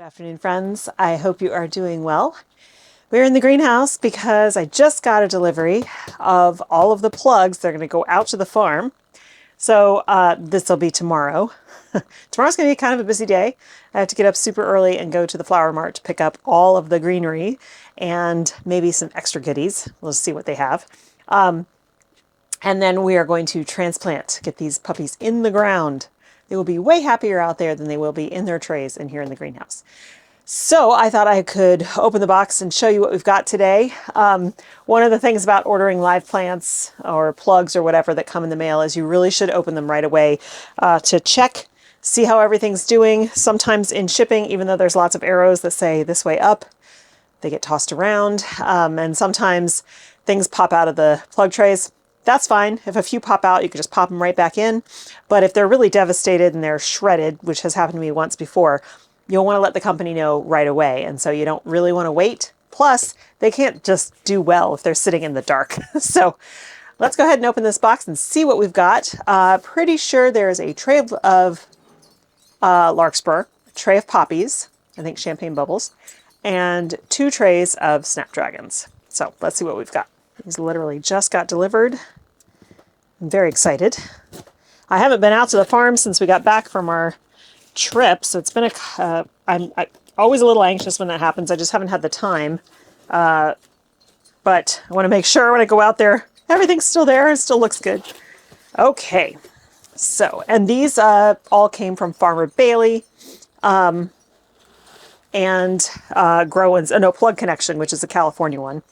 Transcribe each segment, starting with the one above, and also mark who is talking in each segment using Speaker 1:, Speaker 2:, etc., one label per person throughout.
Speaker 1: Afternoon, friends. I hope you are doing well. We're in the greenhouse because I just got a delivery of all of the plugs. They're going to go out to the farm. So this will be tomorrow. Tomorrow's going to be kind of a busy day. I have to get up super early and go to the flower mart to pick up all of the greenery and maybe some extra goodies. We'll see what they have. And then we are going to transplant, get these puppies in the ground. They will be way happier out there than they will be in their trays and here in the greenhouse. So I thought I could open the box and show you what we've got today. One of the things about ordering live plants or plugs or whatever that come in the mail is you really should open them right away to check, see how everything's doing. Sometimes in shipping, even though there's lots of arrows that say this way up, they get tossed around. And sometimes things pop out of the plug trays. That's fine. If a few pop out, you can just pop them right back in. But if they're really devastated and they're shredded, which has happened to me once before, you'll want to let the company know right away. And so you don't really want to wait. Plus, they can't just do well if they're sitting in the dark. So let's go ahead and open this box and see what we've got. Pretty sure there is a tray of larkspur, a tray of poppies, I think champagne bubbles, and 2 trays of snapdragons. So let's see what we've got. These literally just got delivered. I'm very excited. I haven't been out to the farm since we got back from our trip, so it's been I'm always a little anxious when that happens. I just haven't had the time. But I want to make sure when I go out there, everything's still there. It still looks good. Okay. So, and these all came from Farmer Bailey. And Plug Connection, which is a California one.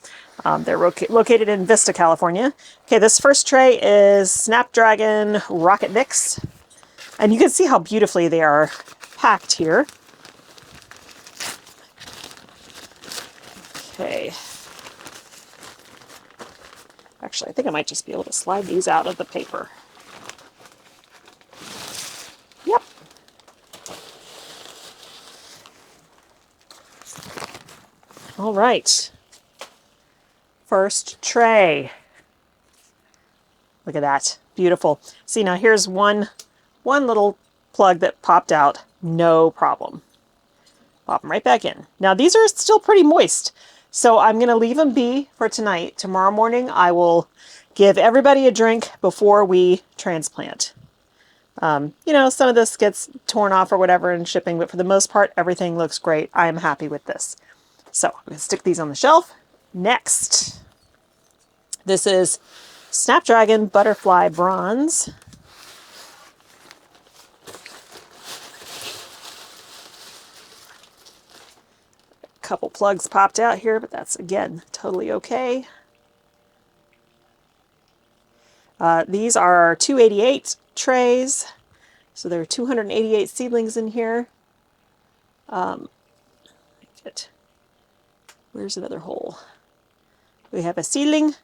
Speaker 1: They're located in Vista, California. Okay, this first tray is Snapdragon Rocket Mix. And you can see how beautifully they are packed here. Okay. Actually, I think I might just be able to slide these out of the paper. Yep. All right. First tray. Look at that. Beautiful. See, now here's one little plug that popped out. No problem. Pop them right back in. Now these are still pretty moist, so I'm going to leave them be for tonight. Tomorrow morning I will give everybody a drink before we transplant. You know, some of this gets torn off or whatever in shipping, but for the most part, everything looks great. I am happy with this. So I'm going to stick these on the shelf. Next, this is Snapdragon Butterfly Bronze. A couple plugs popped out here, but that's, again, totally okay. These are 288 trays, so there are 288 seedlings in here. Where's another hole? We have a seedling.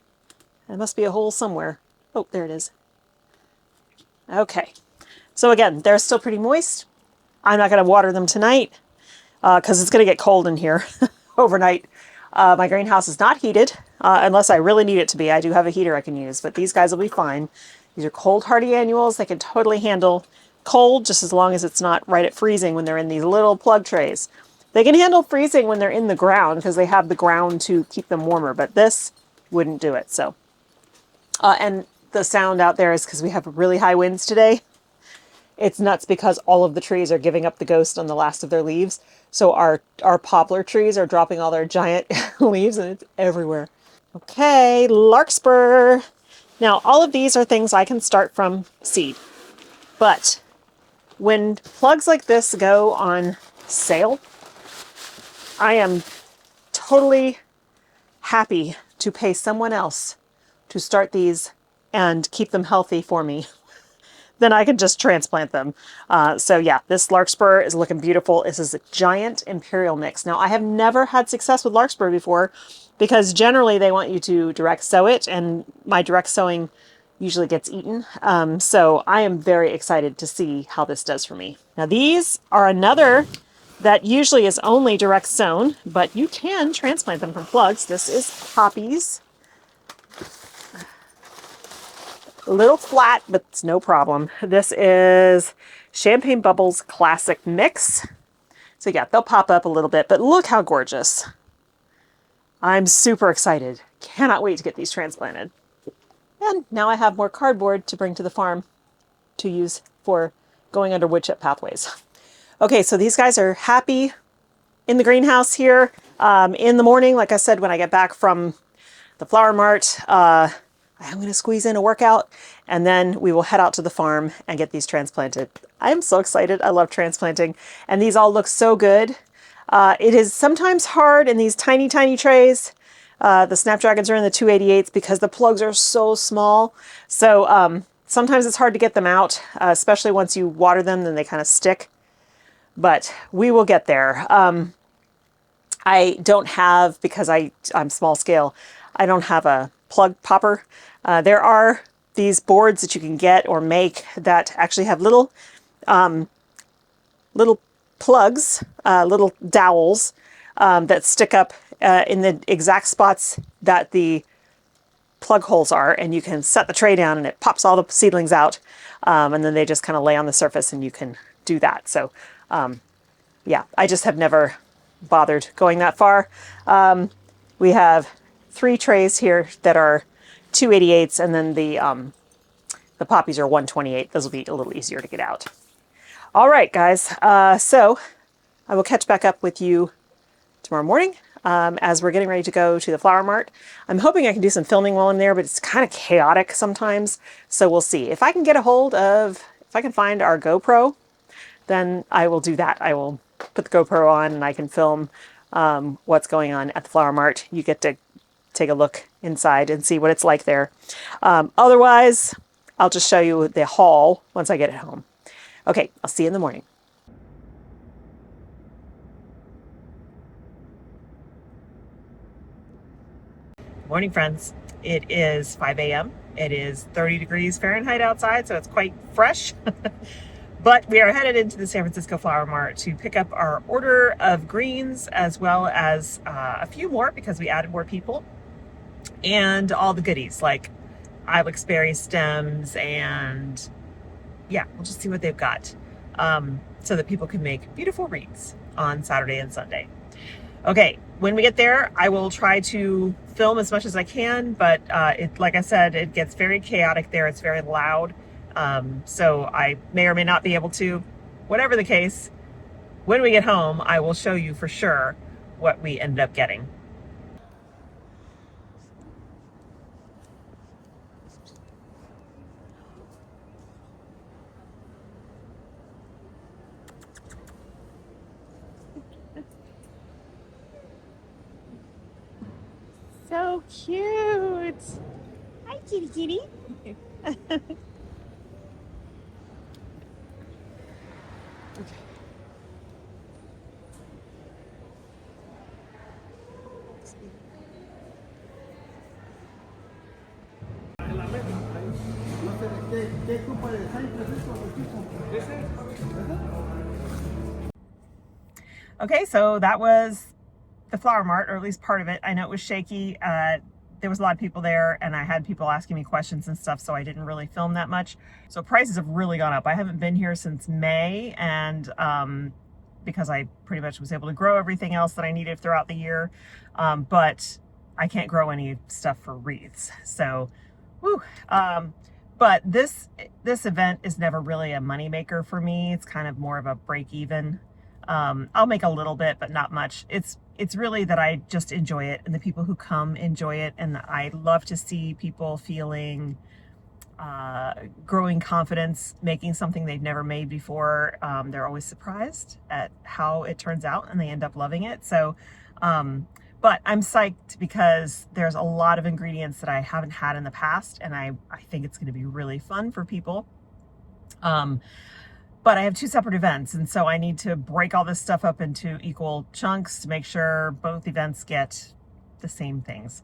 Speaker 1: There must be a hole somewhere. Oh, there it is. Okay. So again, they're still pretty moist. I'm not going to water them tonight because it's going to get cold in here overnight. My greenhouse is not heated unless I really need it to be. I do have a heater I can use, but these guys will be fine. These are cold hardy annuals. They can totally handle cold just as long as it's not right at freezing when they're in these little plug trays. They can handle freezing when they're in the ground because they have the ground to keep them warmer, but this wouldn't do it. So, and the sound out there is because we have really high winds today. It's nuts because all of the trees are giving up the ghost on the last of their leaves. So our poplar trees are dropping all their giant leaves and it's everywhere. Okay, larkspur. Now, all of these are things I can start from seed. But when plugs like this go on sale, I am totally happy to pay someone else to start these and keep them healthy for me. Then I can just transplant them. So yeah, this larkspur is looking beautiful. This is a giant imperial mix. Now I have never had success with larkspur before because generally they want you to direct sow it, and my direct sowing usually gets eaten. So I am very excited to see how this does for me. Now these are another that usually is only direct sown, but you can transplant them from plugs. This is poppies. A little flat, but it's no problem. This is Champagne Bubbles Classic Mix. So yeah, they'll pop up a little bit, but look how gorgeous. I'm super excited. Cannot wait to get these transplanted. And now I have more cardboard to bring to the farm to use for going under wood chip pathways. Okay, so these guys are happy in the greenhouse here. In the morning, like I said, when I get back from the flower mart, I'm going to squeeze in a workout, and then we will head out to the farm and get these transplanted. I'm so excited. I love transplanting, and these all look so good. It is sometimes hard in these tiny, tiny trays. The Snapdragons are in the 288s because the plugs are so small. So sometimes it's hard to get them out, especially once you water them, then they kind of stick. But we will get there. I don't have, because I'm small scale, I don't have a plug popper. There are these boards that you can get or make that actually have little plugs, little dowels that stick up in the exact spots that the plug holes are, and you can set the tray down and it pops all the seedlings out, and then they just kind of lay on the surface and you can do that. So yeah, I just have never bothered going that far. We have 3 trays here that are 288s, and then the poppies are 128. Those will be a little easier to get out. All right, guys. So I will catch back up with you tomorrow morning as we're getting ready to go to the flower mart. I'm hoping I can do some filming while I'm there, but it's kind of chaotic sometimes. So we'll see. If I can get a hold of, if I can find our GoPro, then I will do that. I will put the GoPro on and I can film what's going on at the flower mart. You get to take a look inside and see what it's like there. Otherwise, I'll just show you the haul once I get it home. Okay, I'll see you in the morning. Morning, friends. It is 5 a.m. It is 30 degrees Fahrenheit outside, so it's quite fresh. But we are headed into the San Francisco Flower Mart to pick up our order of greens, as well as a few more because we added more people, and all the goodies like ilex berry stems, and yeah, we'll just see what they've got so that people can make beautiful wreaths on Saturday and Sunday. Okay, when we get there, I will try to film as much as I can, but like I said, it gets very chaotic there. It's very loud. So I may or may not be able to. Whatever the case, when we get home, I will show you for sure what we ended up getting. So cute. Hi, kitty kitty. Okay, so that was the flower mart, or at least part of it. I know it was shaky. There was a lot of people there, and I had people asking me questions and stuff, so I didn't really film that much. So prices have really gone up. I haven't been here since May, and because I pretty much was able to grow everything else that I needed throughout the year, but I can't grow any stuff for wreaths. So, whew. But this event is never really a moneymaker for me. It's kind of more of a break even. I'll make a little bit, but not much. It's really that I just enjoy it, and the people who come enjoy it, and I love to see people feeling growing confidence, making something they've never made before. They're always surprised at how it turns out, and they end up loving it. So, but I'm psyched because there's a lot of ingredients that I haven't had in the past, and I think it's going to be really fun for people. But I have 2 separate events, and so I need to break all this stuff up into equal chunks to make sure both events get the same things.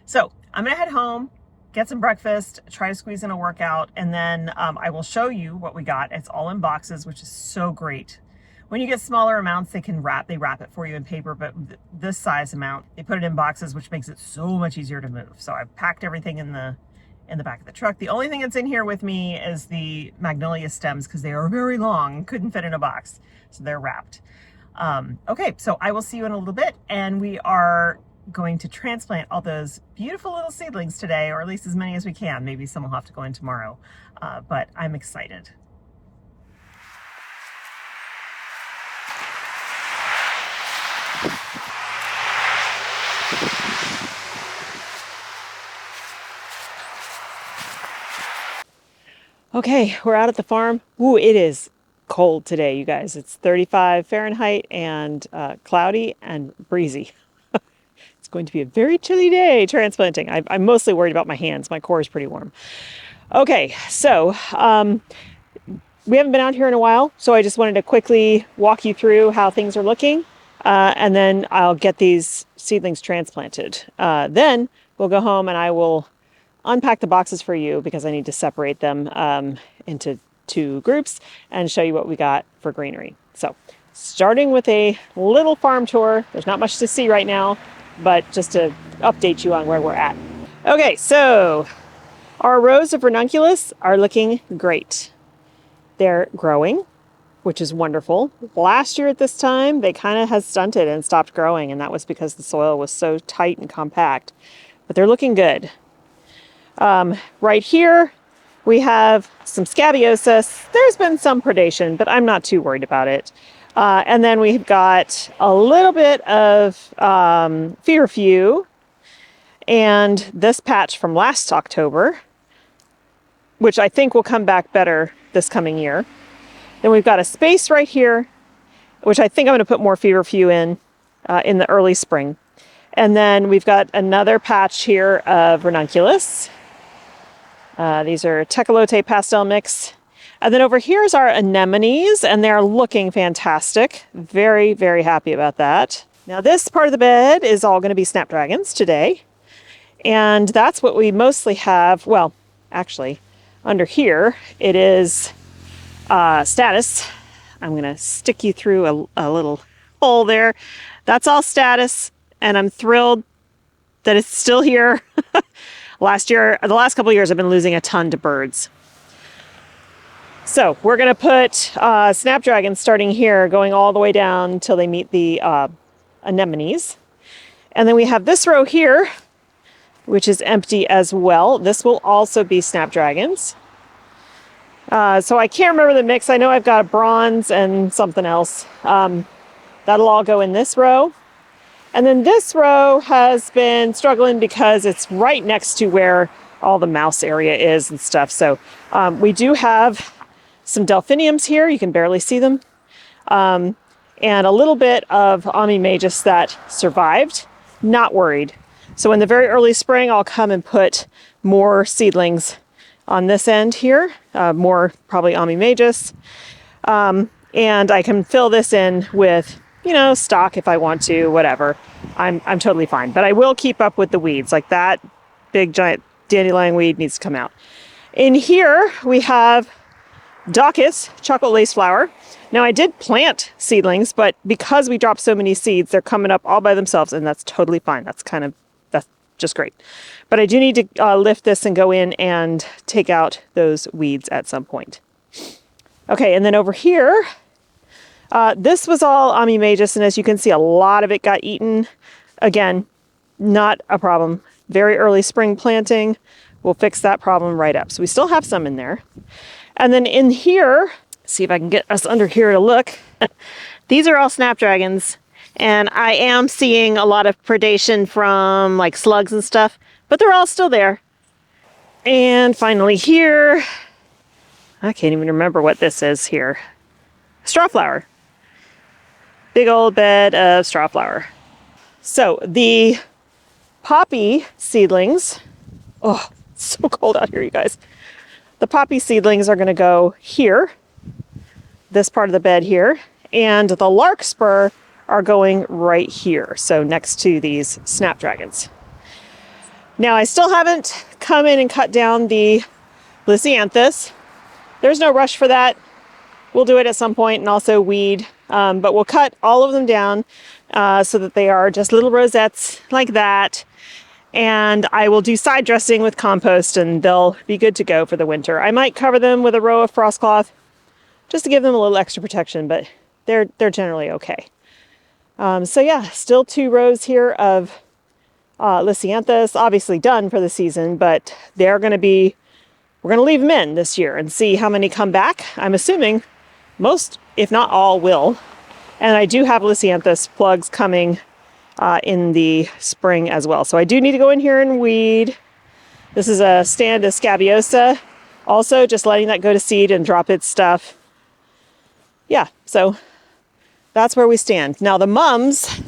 Speaker 1: So I'm gonna head home, get some breakfast, try to squeeze in a workout, and then I will show you what we got. It's all in boxes, which is so great. When you get smaller amounts, they wrap it for you in paper, but this size amount, they put it in boxes, which makes it so much easier to move. So I've packed everything in the back of the truck. The only thing that's in here with me is the magnolia stems, because they are very long, couldn't fit in a box, so they're wrapped. Okay, so I will see you in a little bit, and we are going to transplant all those beautiful little seedlings today, or at least as many as we can. Maybe some will have to go in tomorrow, but I'm excited. Okay, we're out at the farm. Ooh, it is cold today, you guys. It's 35 Fahrenheit and cloudy and breezy. It's going to be a very chilly day transplanting. I'm mostly worried about my hands. My core is pretty warm. Okay, so we haven't been out here in a while, so I just wanted to quickly walk you through how things are looking, and then I'll get these seedlings transplanted. Then we'll go home and I will unpack the boxes for you because I need to separate them into 2 groups and show you what we got for greenery. So starting with a little farm tour. There's not much to see right now, but just to update you on where we're at. Okay, so our rows of ranunculus are looking great. They're growing, which is wonderful. Last year at this time, they kind of had stunted and stopped growing, and that was because the soil was so tight and compact. But they're looking good. Right here, we have some scabieusis. There's been some predation, but I'm not too worried about it. And then we've got a little bit of feverfew and this patch from last October, which I think will come back better this coming year. Then we've got a space right here, which I think I'm going to put more feverfew in the early spring. And then we've got another patch here of ranunculus. These are Tecolote pastel mix. And then over here is our anemones, and they're looking fantastic. Very, very happy about that. Now this part of the bed is all going to be snapdragons today. And that's what we mostly have. Well, actually, under here, it is status. I'm going to stick you through a little hole there. That's all status, and I'm thrilled that it's still here. The last couple of years, I've been losing a ton to birds. So we're going to put snapdragons starting here, going all the way down until they meet the anemones. And then we have this row here, which is empty as well. This will also be snapdragons. So I can't remember the mix. I know I've got a bronze and something else. That'll all go in this row. And then this row has been struggling because it's right next to where all the mouse area is and stuff. So we do have some delphiniums here. You can barely see them. And a little bit of Amimagus that survived. Not worried. So in the very early spring, I'll come and put more seedlings on this end here. More probably Amimagus. And I can fill this in with stock if I want to, whatever. I'm totally fine. But I will keep up with the weeds. Like that big giant dandelion weed needs to come out. In here we have Daucus, chocolate lace flower. Now I did plant seedlings, but because we dropped so many seeds, they're coming up all by themselves, and that's totally fine. That's just great. But I do need to lift this and go in and take out those weeds at some point. Okay, and then over here, this was all Amimagus, and as you can see, a lot of it got eaten. Again, not a problem. Very early spring planting. We'll fix that problem right up. So we still have some in there. And then in here, see if I can get us under here to look. These are all snapdragons, and I am seeing a lot of predation from like slugs and stuff, but they're all still there. And finally here, I can't even remember what this is here. Strawflower. Big old bed of strawflower. So the poppy seedlings, oh, it's so cold out here, you guys. The poppy seedlings are going to go here, this part of the bed here, and the larkspur are going right here, so next to these snapdragons. Now I still haven't come in and cut down the Lisianthus. There's no rush for that. We'll do it at some point, and also weed, but we'll cut all of them down so that they are just little rosettes like that. And I will do side dressing with compost, and they'll be good to go for the winter. I might cover them with a row of frost cloth just to give them a little extra protection, but they're generally okay. So yeah, still 2 rows here of Lysianthus, obviously done for the season, but we're going to leave them in this year and see how many come back. I'm assuming most, if not all, will. And I do have Lysianthus plugs coming in the spring as well. So I do need to go in here and weed. This is a stand of Scabiosa. Also, just letting that go to seed and drop its stuff. Yeah, so that's where we stand. Now the mums,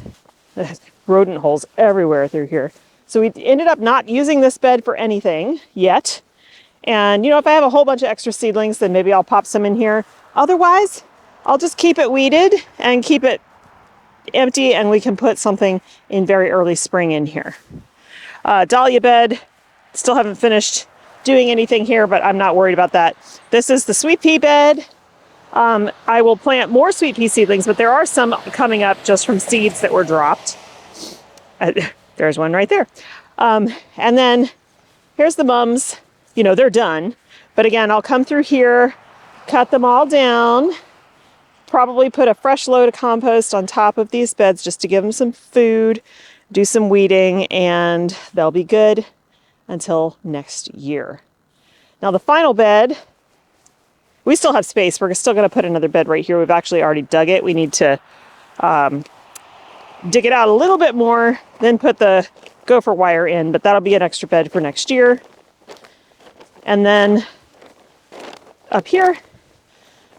Speaker 1: rodent holes everywhere through here. So we ended up not using this bed for anything yet. And if I have a whole bunch of extra seedlings, then maybe I'll pop some in here. Otherwise, I'll just keep it weeded and keep it empty, and we can put something in very early spring in here. Dahlia bed, still haven't finished doing anything here, but I'm not worried about that. This is the sweet pea bed. I will plant more sweet pea seedlings, but there are some coming up just from seeds that were dropped. There's one right there. And then here's the mums. They're done. But again, I'll come through here, cut them all down, probably put a fresh load of compost on top of these beds just to give them some food, do some weeding, and they'll be good until next year. Now the final bed, we still have space. We're still going to put another bed right here. We've actually already dug it. We need to dig it out a little bit more, then put the gopher wire in, but that'll be an extra bed for next year. And then up here,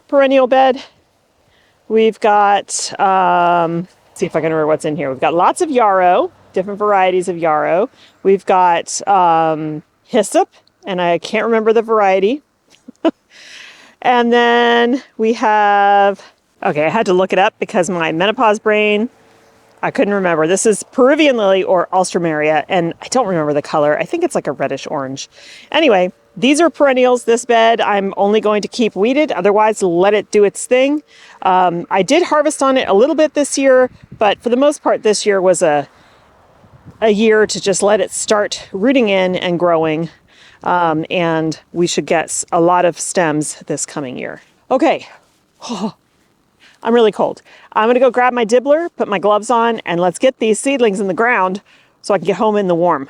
Speaker 1: perennial bed, we've got, see if I can remember what's in here. We've got lots of yarrow, different varieties of yarrow. We've got hyssop, and I can't remember the variety. And then we have, okay, I had to look it up because my menopause brain, I couldn't remember. This is Peruvian lily or Alstroemeria, and I don't remember the color. I think it's like a reddish orange. Anyway, these are perennials. This bed I'm only going to keep weeded, otherwise let it do its thing. I did harvest on it a little bit this year, but for the most part this year was a year to just let it start rooting in and growing. And we should get a lot of stems this coming year. Okay, I'm really cold. I'm gonna go grab my dibbler, put my gloves on, and let's get these seedlings in the ground so I can get home in the warm.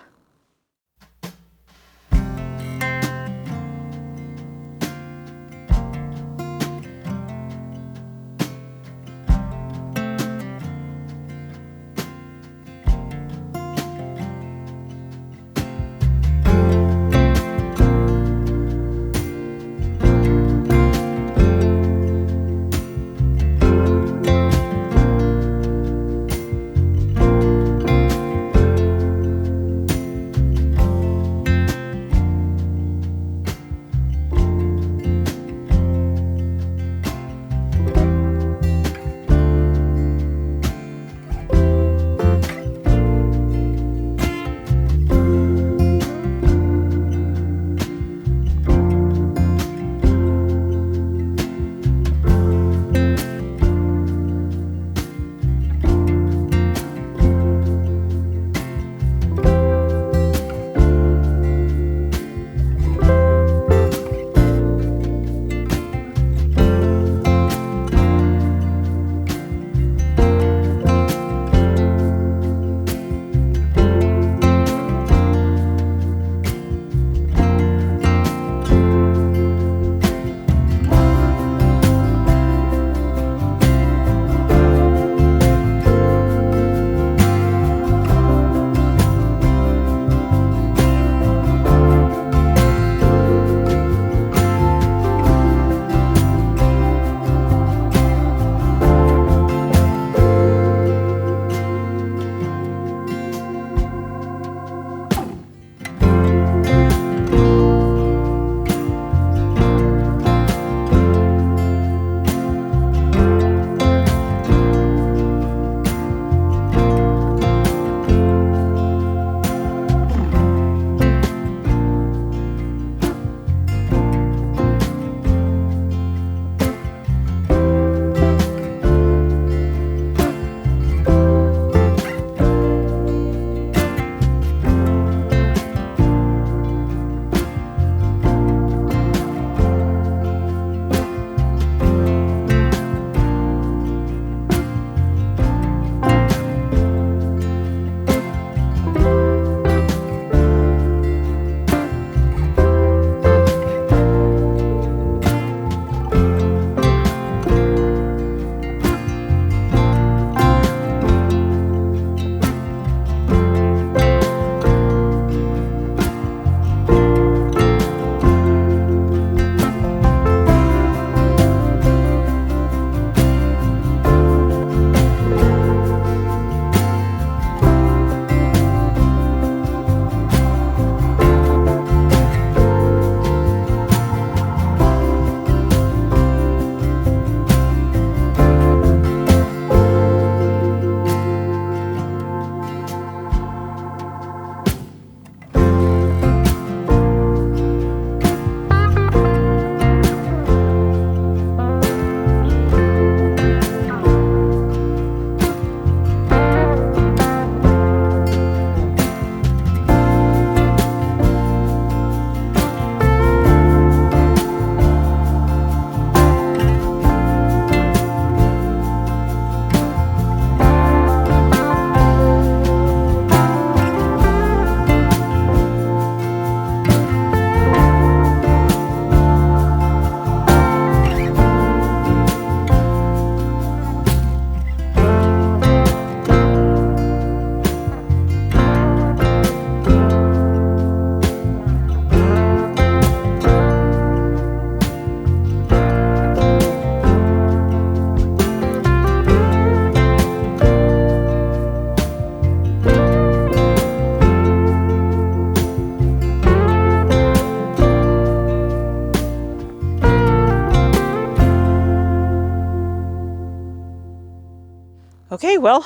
Speaker 1: Okay, well,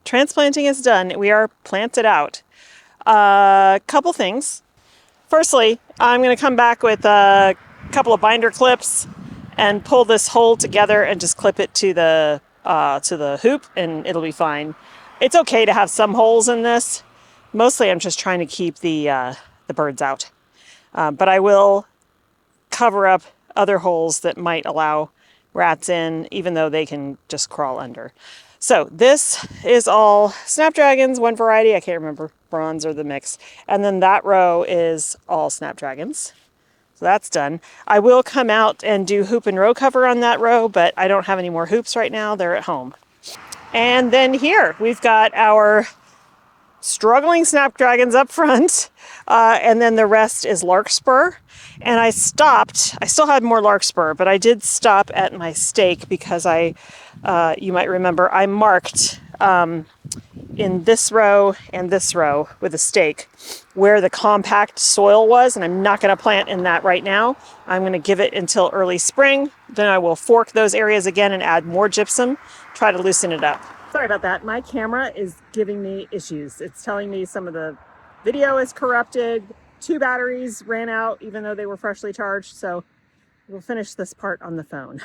Speaker 1: transplanting is done. We are planted out. A couple things. Firstly, I'm going to come back with a couple of binder clips and pull this hole together and just clip it to the hoop, and it'll be fine. It's okay to have some holes in this. Mostly, I'm just trying to keep the birds out. But I will cover up other holes that might allow rats in, even though they can just crawl under. So this is all snapdragons, one variety, I can't remember, bronze or the mix. And then that row is all snapdragons. So that's done. I will come out and do hoop and row cover on that row, but I don't have any more hoops right now. They're at home. And then here we've got our struggling snapdragons up front, and then the rest is larkspur. And I stopped. I still had more larkspur, but I did stop at my stake because you might remember, I marked in this row and this row with a stake where the compact soil was, and I'm not going to plant in that right now. I'm going to give it until early spring. Then I will fork those areas again and add more gypsum, try to loosen it up. Sorry about that. My camera is giving me issues. It's telling me some of the video is corrupted. 2 batteries ran out even though they were freshly charged. So we'll finish this part on the phone.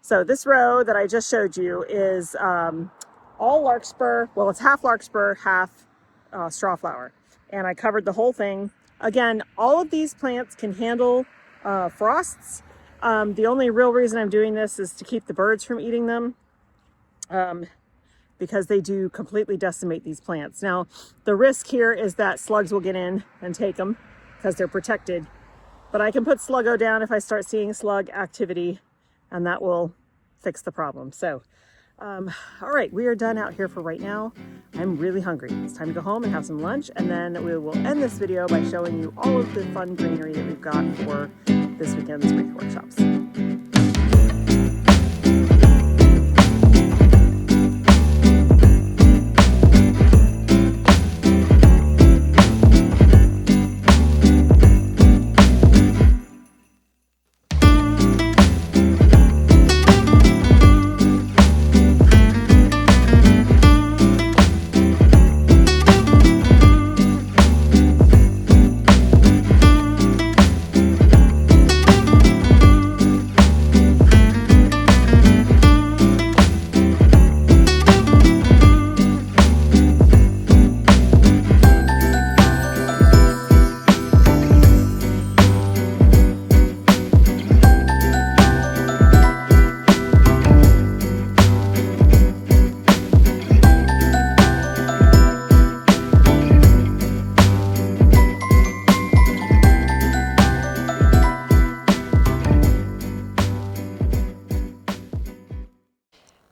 Speaker 1: So this row that I just showed you is all larkspur. Well, it's half larkspur, half strawflower. And I covered the whole thing. Again, all of these plants can handle frosts. The only real reason I'm doing this is to keep the birds from eating them. Because they do completely decimate these plants. Now, the risk here is that slugs will get in and take them because they're protected. But I can put Sluggo down if I start seeing slug activity, and that will fix the problem. So, all right, we are done out here for right now. I'm really hungry. It's time to go home and have some lunch, and then we will end this video by showing you all of the fun greenery that we've got for this weekend's wreath workshops.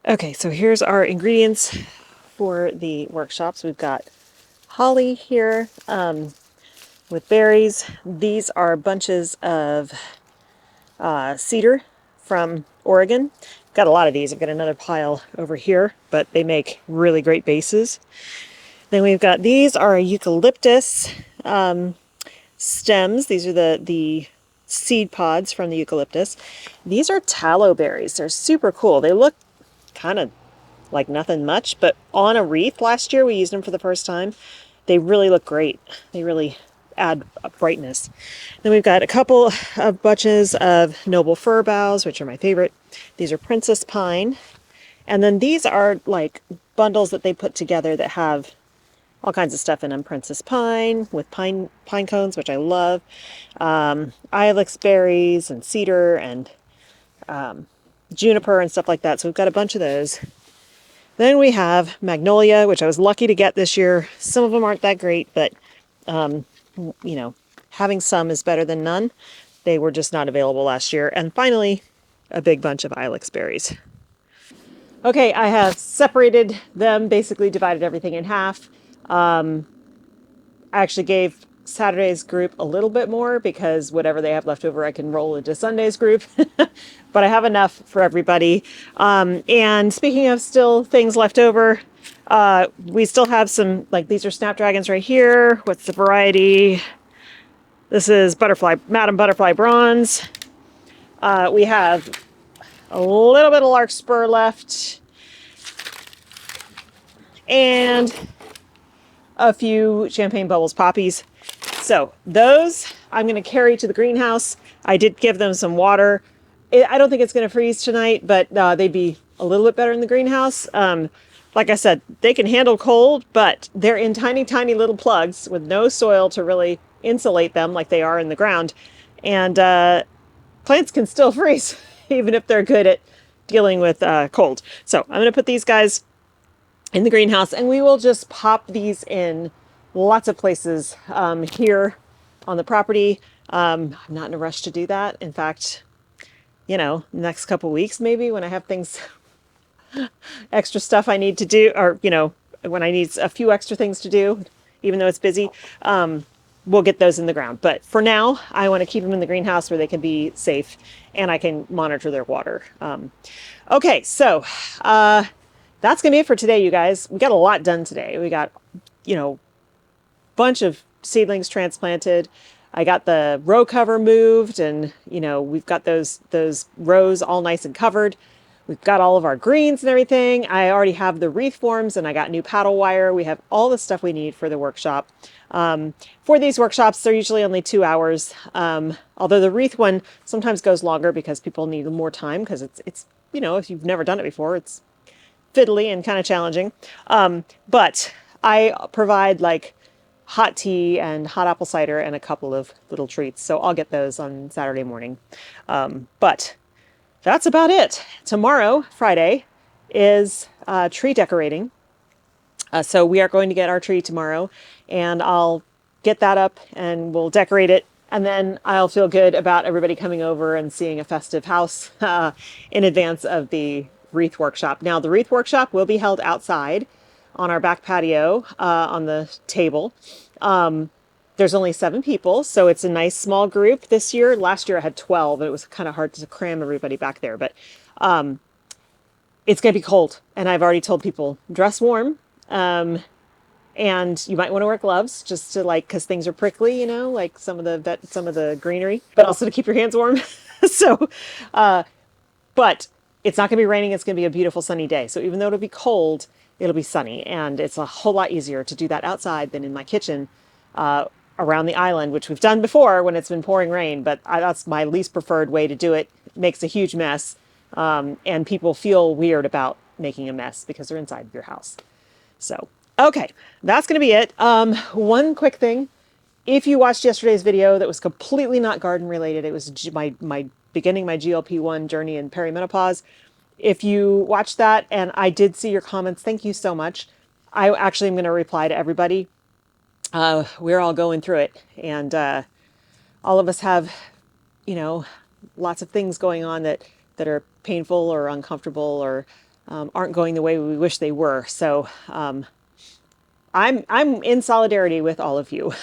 Speaker 1: Okay, so here's our ingredients for the workshops. We've got holly here with berries. These are bunches of cedar from Oregon. Got a lot of these. I've got another pile over here, but they make really great bases. Then we've got these are eucalyptus stems. These are the seed pods from the eucalyptus. These are tallow berries. They're super cool. They look kind of like nothing much, but on a wreath last year we used them for the first time. They really look great. They really add a brightness. Then we've got a couple of bunches of noble fir boughs, which are my favorite. These are princess pine. And then these are like bundles that they put together that have all kinds of stuff in them. Princess pine with pine cones, which I love. Ilex berries and cedar and juniper and stuff like that. So we've got a bunch of those. Then we have magnolia, which I was lucky to get this year. Some of them aren't that great, but you know, having some is better than none. They were just not available last year. And finally, a big bunch of ilex berries. Okay, I have separated them, basically divided everything in half. I actually gave Saturday's group a little bit more because whatever they have left over, I can roll into Sunday's group. But I have enough for everybody. And speaking of still things left over, we still have some, like these are snapdragons right here. What's the variety? This is Madam Butterfly Bronze. We have a little bit of larkspur left. and a few champagne bubbles poppies. So those I'm going to carry to the greenhouse. I did give them some water. I don't think it's going to freeze tonight, but they'd be a little bit better in the greenhouse. Like I said, they can handle cold, but they're in tiny, tiny little plugs with no soil to really insulate them like they are in the ground. And plants can still freeze, even if they're good at dealing with cold. So I'm going to put these guys in the greenhouse, and we will just pop these in lots of places here on the property. I'm not in a rush to do that. In fact, you know, next couple weeks maybe, when I have things, extra stuff I need to do, or you know, when I need a few extra things to do, even though it's busy, we'll get those in the ground. But for now, I want to keep them in the greenhouse where they can be safe and I can monitor their water. Okay, so that's gonna be it for today, you guys. We got a lot done today. We got, you know, bunch of seedlings transplanted. I got the row cover moved, and you know, we've got those rows all nice and covered. We've got all of our greens and everything. I already have the wreath forms, and I got new paddle wire. We have all the stuff we need for the workshop. For these workshops, they're usually only 2 hours. Although the wreath one sometimes goes longer because people need more time, because it's you know, if you've never done it before, it's fiddly and kind of challenging. But I provide like hot tea and hot apple cider and a couple of little treats. So I'll get those on Saturday morning. But that's about it. Tomorrow, Friday, is tree decorating. So we are going to get our tree tomorrow, and I'll get that up and we'll decorate it. And then I'll feel good about everybody coming over and seeing a festive house in advance of the wreath workshop. Now, the wreath workshop will be held outside on our back patio on the table. There's only 7 people, so it's a nice small group this year. Last year I had 12, and it was kind of hard to cram everybody back there. But it's going to be cold, and I've already told people, dress warm. And you might want to wear gloves just to like, because things are prickly, you know, like some of the greenery, but also to keep your hands warm. So, but it's not going to be raining. It's going to be a beautiful sunny day. So even though it'll be cold, it'll be sunny, and it's a whole lot easier to do that outside than in my kitchen around the island, which we've done before when it's been pouring rain. But that's my least preferred way to do it. It makes a huge mess, and people feel weird about making a mess because they're inside your house. So, okay, that's going to be it. One quick thing. If you watched yesterday's video that was completely not garden related, it was my beginning my GLP-1 journey in perimenopause. If you watched that, and I did see your comments, thank you so much. I actually am going to reply to everybody. We're all going through it, and all of us have, you know, lots of things going on that are painful or uncomfortable or aren't going the way we wish they were. So I'm in solidarity with all of you.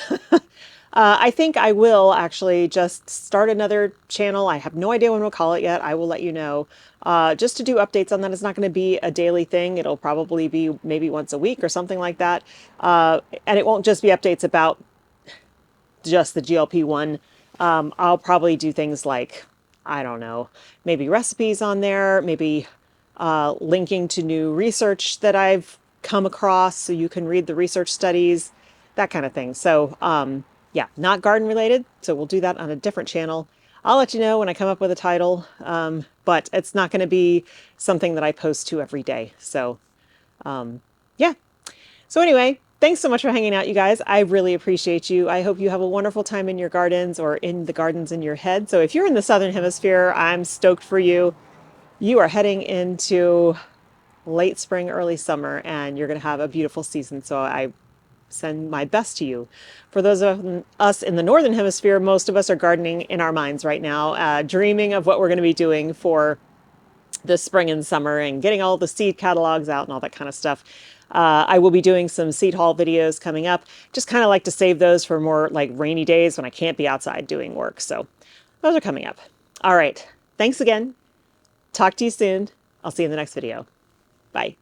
Speaker 1: I think I will actually just start another channel. I have no idea what we'll call it yet. I will let you know. Just to do updates on that. It's not going to be a daily thing. It'll probably be maybe once a week or something like that. And it won't just be updates about just the GLP-1. I'll probably do things like, I don't know, maybe recipes on there, maybe linking to new research that I've come across so you can read the research studies, that kind of thing. So yeah, not garden related. So we'll do that on a different channel. I'll let you know when I come up with a title, but it's not going to be something that I post to every day. So yeah. So anyway, thanks so much for hanging out, you guys. I really appreciate you. I hope you have a wonderful time in your gardens or in the gardens in your head. So if you're in the Southern Hemisphere, I'm stoked for you. You are heading into late spring, early summer, and you're going to have a beautiful season. So I send my best to you. For those of us in the Northern Hemisphere, most of us are gardening in our minds right now, dreaming of what we're going to be doing for the spring and summer and getting all the seed catalogs out and all that kind of stuff. I will be doing some seed haul videos coming up. Just kind of like to save those for more like rainy days when I can't be outside doing work. So those are coming up. All right. Thanks again. Talk to you soon. I'll see you in the next video. Bye.